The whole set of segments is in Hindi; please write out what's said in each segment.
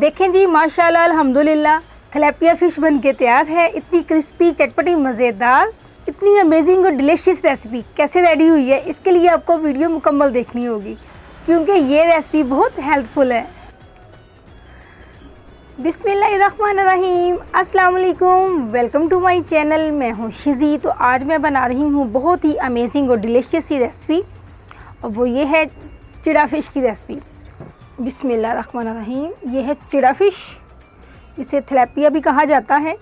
देखें जी, माशाल्लाह अल्हम्दुलिल्लाह तिलापिया फ़िश बन के तैयार है। इतनी क्रिस्पी, चटपटी, मज़ेदार, इतनी अमेजिंग और डिलीशियस रेसिपी कैसे रेडी हुई है, इसके लिए आपको वीडियो मुकम्मल देखनी होगी क्योंकि ये रेसिपी बहुत हेल्पफुल है। बिस्मिल्लाहिर्रहमानिर्रहीम, अस्सलाम वालेकुम, वेलकम टू माय चैनल। मैं हूँ शिज़ी। तो आज मैं बना रही हूँ बहुत ही अमेजिंग और डिलीशियस सी रेसिपी, और वो ये है चिड़ा फ़िश की रेसिपी। बिस्मिल्लाहिर्रहमानिर्रहीम, ये है चिड़ा फ़िश, इसे तिलापिया भी कहा जाता है।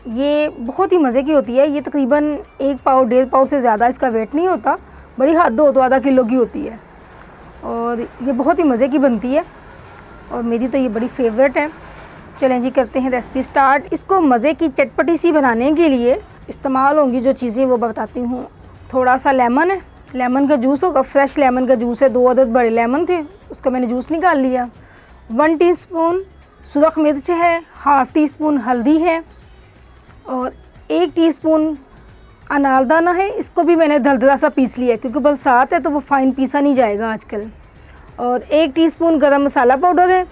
ये बहुत ही मज़े की होती है। ये तकरीबन 1 पाव 1.5 पाव से ज़्यादा इसका वेट नहीं होता, बड़ी हद हो तो आधा किलो की होती है, और ये बहुत ही मज़े की बनती है और मेरी तो ये बड़ी फेवरेट है। चलें जी, करते हैं रेसिपी स्टार्ट। इसको मज़े की चटपटी सी बनाने के लिए इस्तेमाल होंगी जो चीज़ें वो बताती हूँ। थोड़ा सा लेमन है, लेमन का जूस होगा, फ्रेश लेमन का जूस है। 2 अदद बड़े लेमन थे, उसका मैंने जूस निकाल लिया। 1 टीस्पून सुरख मिर्च है, ½ टीस्पून हल्दी है, और 1 टीस्पून अनारदाना है। इसको भी मैंने दरदरा सा पीस लिया क्योंकि बरसात है तो वो फाइन पीसा नहीं जाएगा आजकल। और 1 टीस्पून गरम मसाला पाउडर है।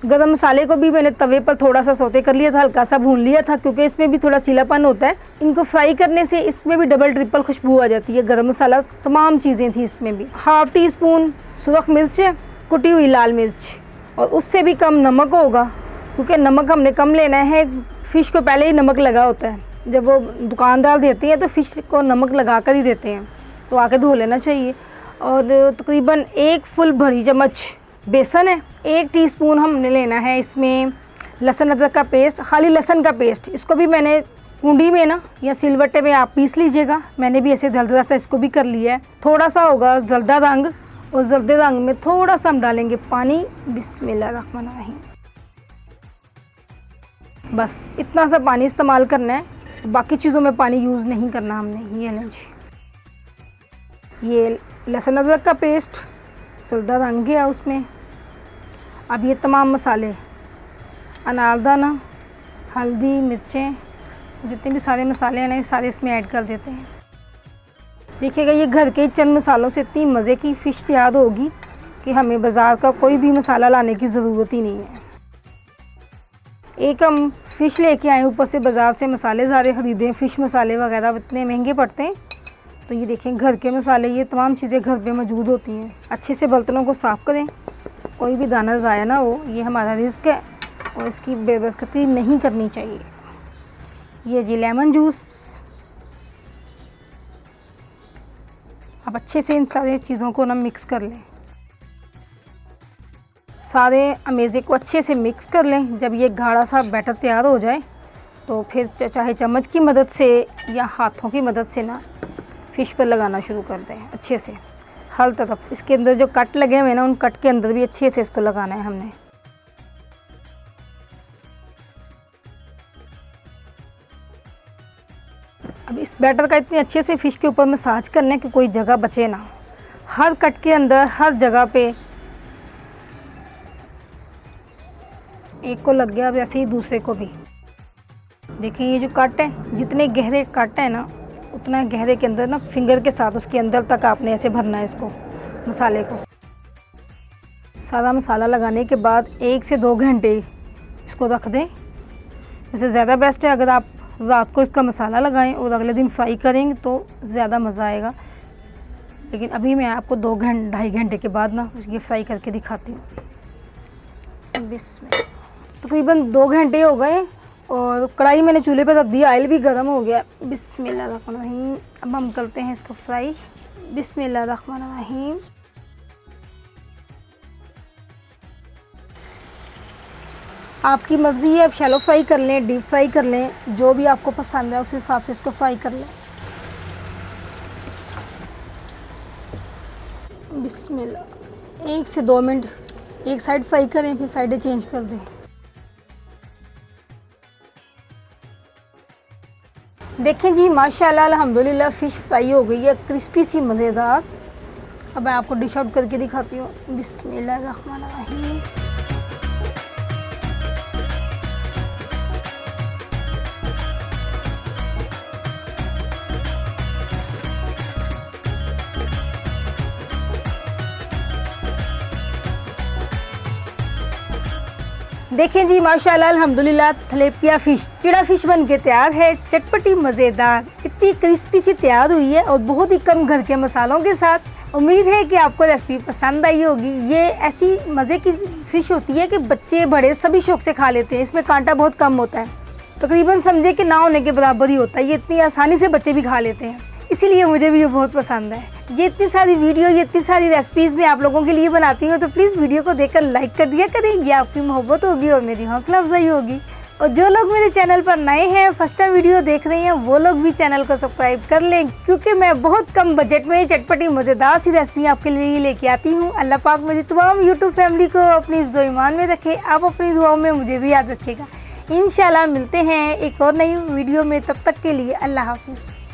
गरम मसाले को भी मैंने तवे पर थोड़ा सा सौते कर लिया था, हल्का सा भून लिया था क्योंकि इसमें भी थोड़ा सीलापन होता है। इनको फ्राई करने से इसमें भी डबल ट्रिपल खुशबू आ जाती है। गरम मसाला, तमाम चीज़ें थी इसमें भी। ½ टीस्पून सुरख मिर्च है, कुटी हुई लाल मिर्च, और उससे भी कम नमक होगा क्योंकि नमक हमने कम लेना है। फ़िश को पहले ही नमक लगा होता है, जब वो दुकानदार देते हैं तो फ़िश को नमक लगा कर ही देते हैं, तो आके धो लेना चाहिए। और तकरीबन 1 फुल बड़ी चम्मच बेसन है। 1 टीस्पून हमने लेना है इसमें लहसुन अदरक का पेस्ट, खाली लहसुन का पेस्ट। इसको भी मैंने कुंडी में ना या सिलबट्टे में आप पीस लीजिएगा, मैंने भी ऐसे दरदरा सा इसको भी कर लिया है। थोड़ा सा होगा जर्दा रंग, और जर्दे रंग में थोड़ा सा हम डालेंगे पानी। बिस्मिल्लाहिर्रहमानिर्रहीम, बस इतना सा पानी इस्तेमाल करना है, बाकी चीज़ों में पानी यूज़ नहीं करना हमने। ये नहीं, ये लहसुन अदरक का पेस्ट सल्दा रंग गया उसमें। अब ये तमाम मसाले, अनारदाना, हल्दी, मिर्चें, जितने भी सारे मसाले हैं ना, ये सारे इसमें ऐड कर देते हैं। देखिएगा, ये घर के चंद मसालों से इतनी मज़े की फ़िश तैयार होगी कि हमें बाज़ार का कोई भी मसाला लाने की ज़रूरत ही नहीं है। एक हम फ़िश लेके आए, ऊपर से बाज़ार से मसाले सारे ख़रीदे, फ़िश मसाले वगैरह इतने महंगे पड़ते हैं। तो ये देखें, घर के मसाले, ये तमाम चीज़ें घर पे मौजूद होती हैं। अच्छे से बर्तनों को साफ़ करें, कोई भी दाना ज़ाया ना हो। ये हमारा रिस्क है और इसकी बेबरकती नहीं करनी चाहिए। ये जी लेमन जूस। अब अच्छे से इन सारी चीज़ों को ना मिक्स कर लें, सारे अमेज़े को अच्छे से मिक्स कर लें। जब ये गाढ़ा सा बैटर तैयार हो जाए तो फिर चाहे चम्मच की मदद से या हाथों की मदद से ना फ़िश पर लगाना शुरू कर दें अच्छे से, हर तरफ। इसके अंदर जो कट लगे हुए हैं ना, उन कट के अंदर भी अच्छे से इसको लगाना है हमने। अब इस बैटर का इतने अच्छे से फ़िश के ऊपर मसाज करना है कि कोई जगह बचे ना, हर कट के अंदर, हर जगह पे। एक को लग गया, अब ऐसे ही दूसरे को भी। देखें, ये जो कट है, जितने गहरे कट है ना, उतना गहरे के अंदर ना फिंगर के साथ उसके अंदर तक आपने ऐसे भरना है इसको, मसाले को। सारा मसाला लगाने के बाद 1 से 2 घंटे इसको रख दें। वैसे ज़्यादा बेस्ट है अगर आप रात को इसका मसाला लगाएं और अगले दिन फ्राई करेंगे तो ज़्यादा मज़ा आएगा। लेकिन अभी मैं आपको 2-2.5 घंटे के बाद ना ये फ्राई करके दिखाती हूँ। बिस्मिल्लाह, तकरीबन 2 घंटे हो गए और कढ़ाई मैंने चूल्हे पर रख दिया, ऑयल भी गर्म हो गया। बिस्मिल्लाहिर्रहमानिर्रहीम, अब हम करते हैं इसको फ्राई। बिस्मिल्लाहिर्रहमानिर्रहीम, आपकी मर्ज़ी है, आप शैलो फ्राई कर लें, डीप फ्राई कर लें, जो भी आपको पसंद है उस हिसाब से इसको फ्राई कर लें। बिस्मिल्लाह, 1 से 2 मिनट एक साइड फ्राई करें, फिर साइडें चेंज कर दें। देखें जी, माशाल्लाह अल्हम्दुलिल्लाह फ़िश फ्राई हो गई है, क्रिस्पी सी, मज़ेदार। अब मैं आपको डिश आउट करके दिखाती हूँ। बिस्मिल्लाहिर्रहमानिर्रहीम, देखें जी माशाल्लाह अल्हम्दुलिल्लाह थिलेपिया फ़िश चिड़ा फ़िश बन के तैयार है। चटपटी मज़ेदार इतनी क्रिस्पी सी तैयार हुई है और बहुत ही कम घर के मसालों के साथ। उम्मीद है कि आपको रेसिपी पसंद आई होगी। ये ऐसी मज़े की फ़िश होती है कि बच्चे बड़े सभी शौक से खा लेते हैं। इसमें कांटा बहुत कम होता है, तकरीबन समझे कि ना होने के बराबर ही होता है। ये इतनी आसानी से बच्चे भी खा लेते हैं, इसीलिए मुझे भी ये बहुत पसंद है। ये इतनी सारी वीडियो, ये इतनी सारी रेसिपीज़ मैं आप लोगों के लिए बनाती हूँ, तो प्लीज़ वीडियो को देखकर लाइक कर दिया करें। ये आपकी मोहब्बत होगी और मेरी हौसला अफजाई होगी। और जो लोग मेरे चैनल पर नए हैं, फर्स्ट टाइम वीडियो देख रहे हैं, वो लोग भी चैनल को सब्सक्राइब कर लें, क्योंकि मैं बहुत कम बजट में चटपटी मज़ेदार सी रेसिपी आपके लिए लेके आती हूँ। अल्लाह पाक मेरी तमाम यूट्यूब फैमिली को अपनी हिफ्ज़-ओ ईमान में रखे। आप अपनी दुआओं में मुझे भी याद रखिएगा। इंशाल्लाह मिलते हैं एक और नई वीडियो में, तब तक के लिए अल्लाह हाफ़िज़।